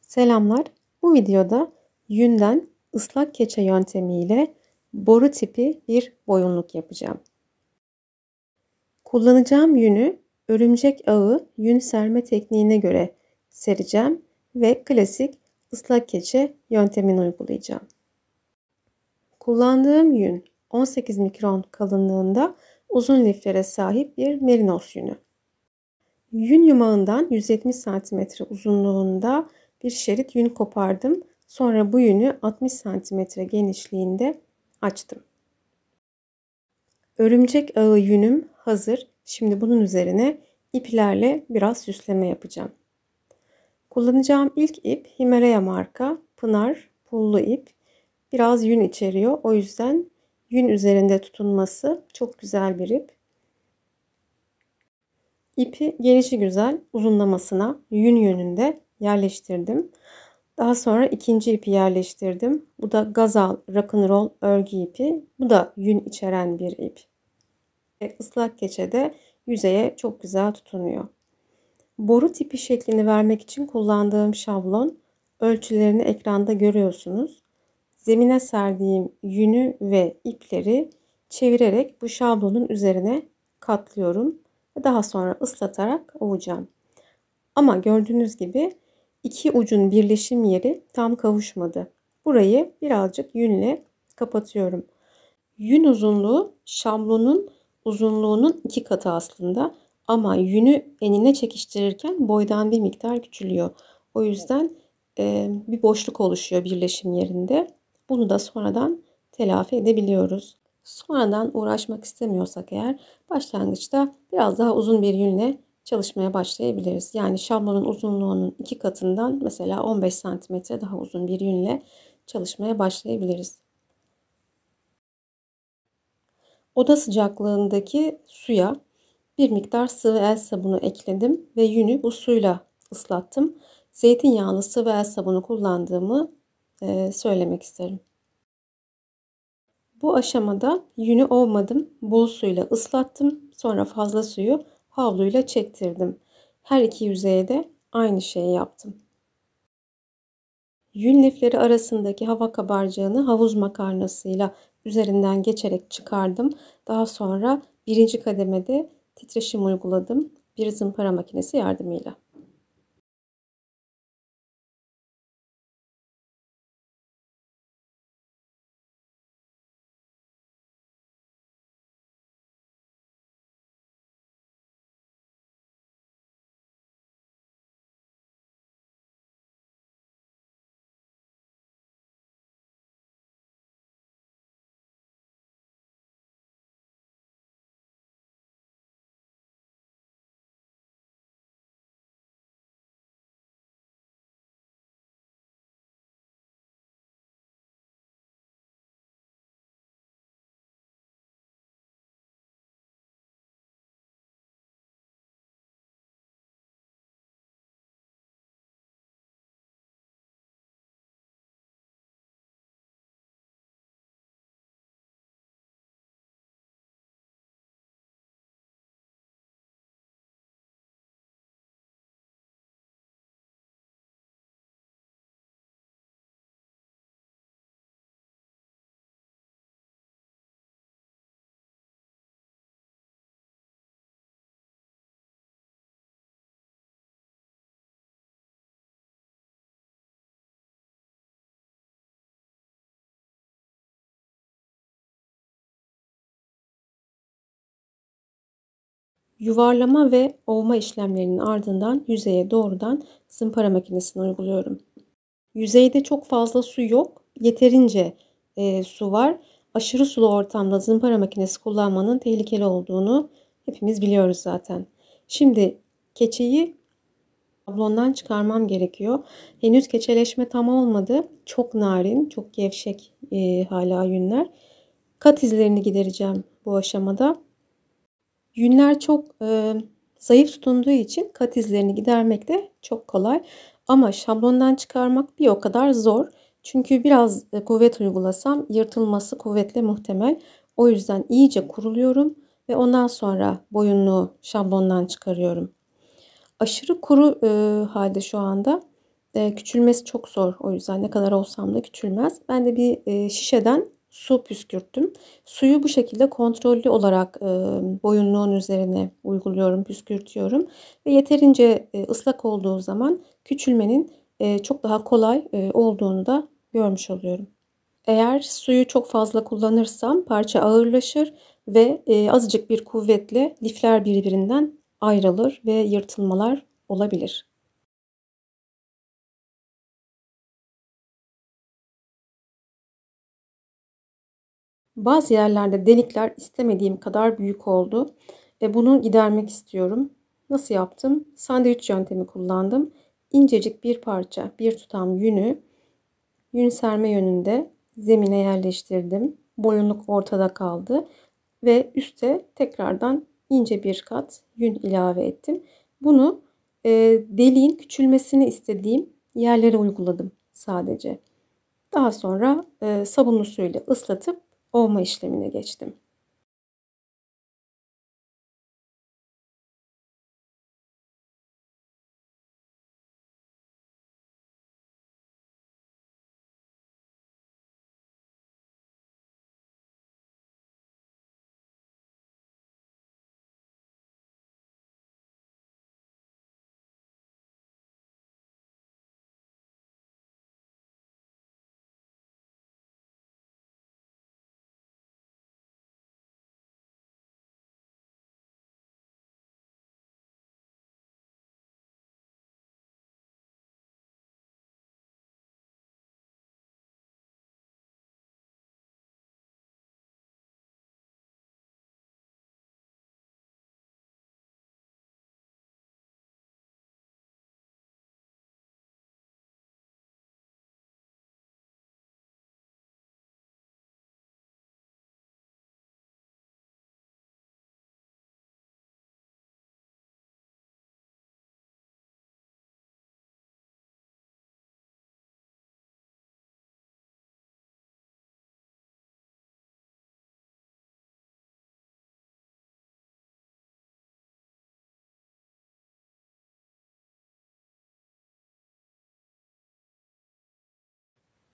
Selamlar. Bu videoda yünden ıslak keçe yöntemiyle boru tipi bir boyunluk yapacağım. Kullanacağım yünü örümcek ağı yün serme tekniğine göre sereceğim ve klasik ıslak keçe yöntemini uygulayacağım. Kullandığım yün 18 mikron kalınlığında uzun liflere sahip bir merinos yünü. Yün yumağından 170 cm uzunluğunda bir şerit yün kopardım. Sonra bu yünü 60 cm genişliğinde açtım. Örümcek ağı yünüm hazır. Şimdi bunun üzerine iplerle biraz süsleme yapacağım. Kullanacağım ilk ip Himalaya marka Pınar pullu ip. Biraz yün içeriyor. O yüzden yün üzerinde tutunması çok güzel bir ip. İpi gelişigüzel uzunlamasına yün yönünde yerleştirdim. Daha sonra ikinci ipi yerleştirdim. Bu da Gazal Rock'n'Roll örgü ipi. Bu da yün içeren bir ip. Islak keçede yüzeye çok güzel tutunuyor. Boru tipi şeklini vermek için kullandığım şablon ölçülerini ekranda görüyorsunuz. Zemine serdiğim yünü ve ipleri çevirerek bu şablonun üzerine katlıyorum. Daha sonra ıslatarak ovacağım. Ama gördüğünüz gibi iki ucun birleşim yeri tam kavuşmadı. Burayı birazcık yünle kapatıyorum. Yün uzunluğu şablonun uzunluğunun 2 katı aslında. Ama yünü enine çekiştirirken boydan bir miktar küçülüyor. O yüzden bir boşluk oluşuyor birleşim yerinde. Bunu da sonradan telafi edebiliyoruz. Sonradan uğraşmak istemiyorsak eğer başlangıçta biraz daha uzun bir yünle çalışmaya başlayabiliriz. Yani şablonun uzunluğunun 2 katından mesela 15 cm daha uzun bir yünle çalışmaya başlayabiliriz. Oda sıcaklığındaki suya bir miktar sıvı el sabunu ekledim ve yünü bu suyla ıslattım. Zeytinyağlı sıvı el sabunu kullandığımı söylemek isterim. Bu aşamada yünü ovmadım. Bol suyla ıslattım. Sonra fazla suyu havluyla çektirdim. Her iki yüzeye de aynı şeyi yaptım. Yün lifleri arasındaki hava kabarcığını havuz makarnasıyla üzerinden geçerek çıkardım. Daha sonra birinci kademede titreşim uyguladım. Bir zımpara makinesi yardımıyla. Yuvarlama ve ovma işlemlerinin ardından yüzeye doğrudan zımpara makinesini uyguluyorum. Yüzeyde çok fazla su yok. Yeterince su var. Aşırı sulu ortamda zımpara makinesi kullanmanın tehlikeli olduğunu hepimiz biliyoruz zaten. Şimdi keçeyi şablondan çıkarmam gerekiyor. Henüz keçeleşme tam olmadı. Çok narin, çok gevşek hala yünler. Kat izlerini gidereceğim bu aşamada. Yünler çok zayıf tutunduğu için kat izlerini gidermek de çok kolay. Ama şablondan çıkarmak bir o kadar zor. Çünkü biraz kuvvet uygulasam yırtılması kuvvetle muhtemel. O yüzden iyice kuruluyorum ve ondan sonra boyunluğu şablondan çıkarıyorum. Aşırı kuru halde şu anda Küçülmesi çok zor. O yüzden ne kadar olsam da küçülmez. Ben de bir, şişeden su püskürttüm. Suyu bu şekilde kontrollü olarak, boyunluğun üzerine uyguluyorum, püskürtüyorum ve yeterince, ıslak olduğu zaman küçülmenin, çok daha kolay, olduğunu da görmüş oluyorum. Eğer suyu çok fazla kullanırsam parça ağırlaşır ve, azıcık bir kuvvetle lifler birbirinden ayrılır ve yırtılmalar olabilir. Bazı yerlerde delikler istemediğim kadar büyük oldu. Bunu gidermek istiyorum. Nasıl yaptım? Sandviç yöntemi kullandım. İncecik bir parça, bir tutam yünü yün serme yönünde zemine yerleştirdim. Boyunluk ortada kaldı ve üste tekrardan ince bir kat yün ilave ettim. Bunu deliğin küçülmesini istediğim yerlere uyguladım sadece. Daha sonra sabunlu suyla ıslatıp ovma işlemine geçtim.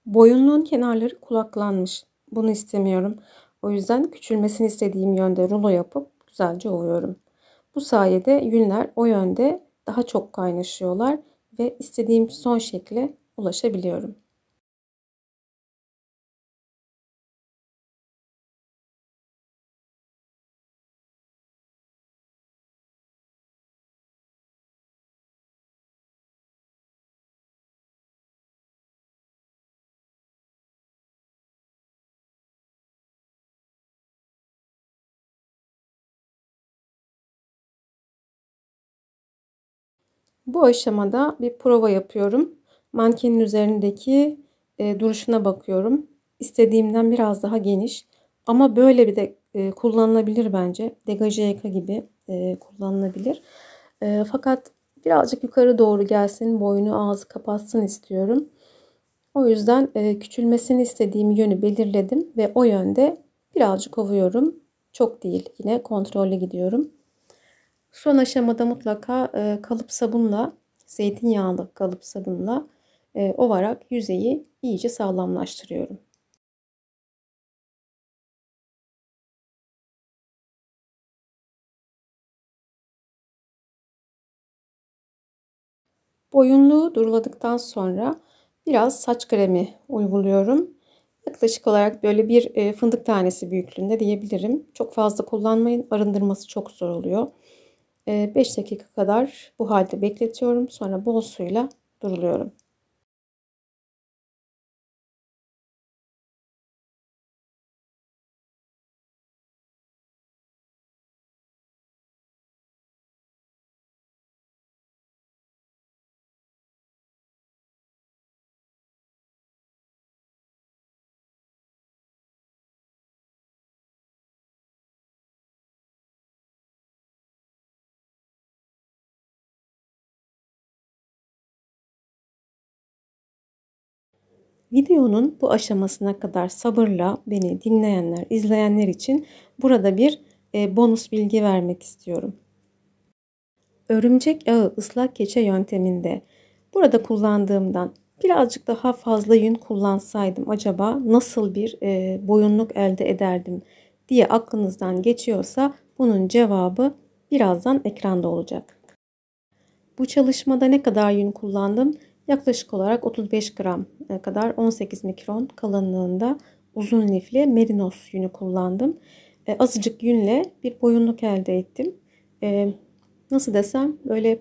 Boyunluğun kenarları kulaklanmış. Bunu istemiyorum. O yüzden küçülmesini istediğim yönde rulo yapıp güzelce ovuyorum. Bu sayede yünler o yönde daha çok kaynaşıyorlar ve istediğim son şekle ulaşabiliyorum. Bu aşamada bir prova yapıyorum. Mankenin üzerindeki duruşuna bakıyorum. İstediğimden biraz daha geniş. Ama böyle bir de kullanılabilir bence. Degaje yaka gibi kullanılabilir. Fakat birazcık yukarı doğru gelsin, boynu ağzı kapatsın istiyorum. O yüzden küçülmesini istediğim yönü belirledim ve o yönde birazcık ovuyorum. Çok değil, yine kontrollü gidiyorum. Son aşamada mutlaka kalıp sabunla, zeytinyağlı kalıp sabunla ovarak yüzeyi iyice sağlamlaştırıyorum. Boyunluğu duruladıktan sonra biraz saç kremi uyguluyorum. Yaklaşık olarak böyle bir fındık tanesi büyüklüğünde diyebilirim. Çok fazla kullanmayın, arındırması çok zor oluyor. 5 dakika kadar bu halde bekletiyorum. Sonra bol suyla duruluyorum. Videonun bu aşamasına kadar sabırla beni dinleyenler, izleyenler için burada bir bonus bilgi vermek istiyorum. Örümcek ağı ıslak keçe yönteminde Burada kullandığımdan birazcık daha fazla yün kullansaydım acaba nasıl bir boyunluk elde ederdim diye aklınızdan geçiyorsa bunun cevabı birazdan ekranda olacak. Bu çalışmada ne kadar yün kullandım? Yaklaşık olarak 35 gram kadar 18 mikron kalınlığında uzun lifli merinos yünü kullandım. Azıcık yünle bir boyunluk elde ettim. Nasıl desem böyle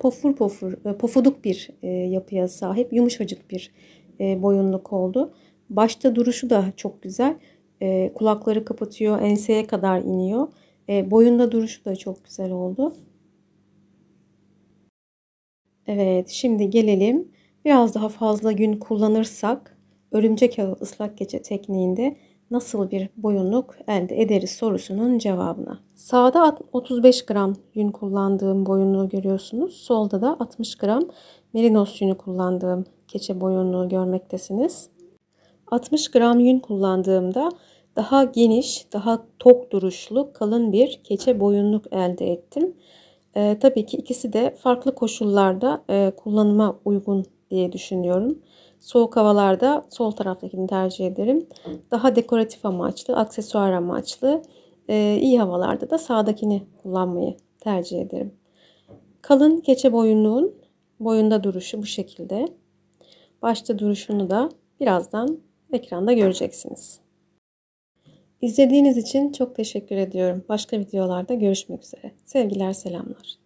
pofuduk bir yapıya sahip yumuşacık bir boyunluk oldu. Başta duruşu da çok güzel. Kulakları kapatıyor, enseye kadar iniyor. Boyunda duruşu da çok güzel oldu. Evet, şimdi gelelim biraz daha fazla yün kullanırsak örümcek ağı ıslak geçe tekniğinde nasıl bir boyunluk elde ederiz sorusunun cevabına. Sağda 35 gram yün kullandığım boyunluğu görüyorsunuz. Solda da 60 gram merinos yünü kullandığım keçe boyunluğu görmektesiniz. 60 gram yün kullandığımda daha geniş, daha tok duruşlu kalın bir keçe boyunluk elde ettim. Tabii ki ikisi de farklı koşullarda kullanıma uygun diye düşünüyorum. Soğuk havalarda sol taraftakini tercih ederim. Daha dekoratif amaçlı, aksesuar amaçlı, iyi havalarda da sağdakini kullanmayı tercih ederim. Kalın keçe boyunluğun boyunda duruşu bu şekilde. Başta duruşunu da birazdan ekranda göreceksiniz. İzlediğiniz için çok teşekkür ediyorum. Başka videolarda görüşmek üzere. Sevgiler, selamlar.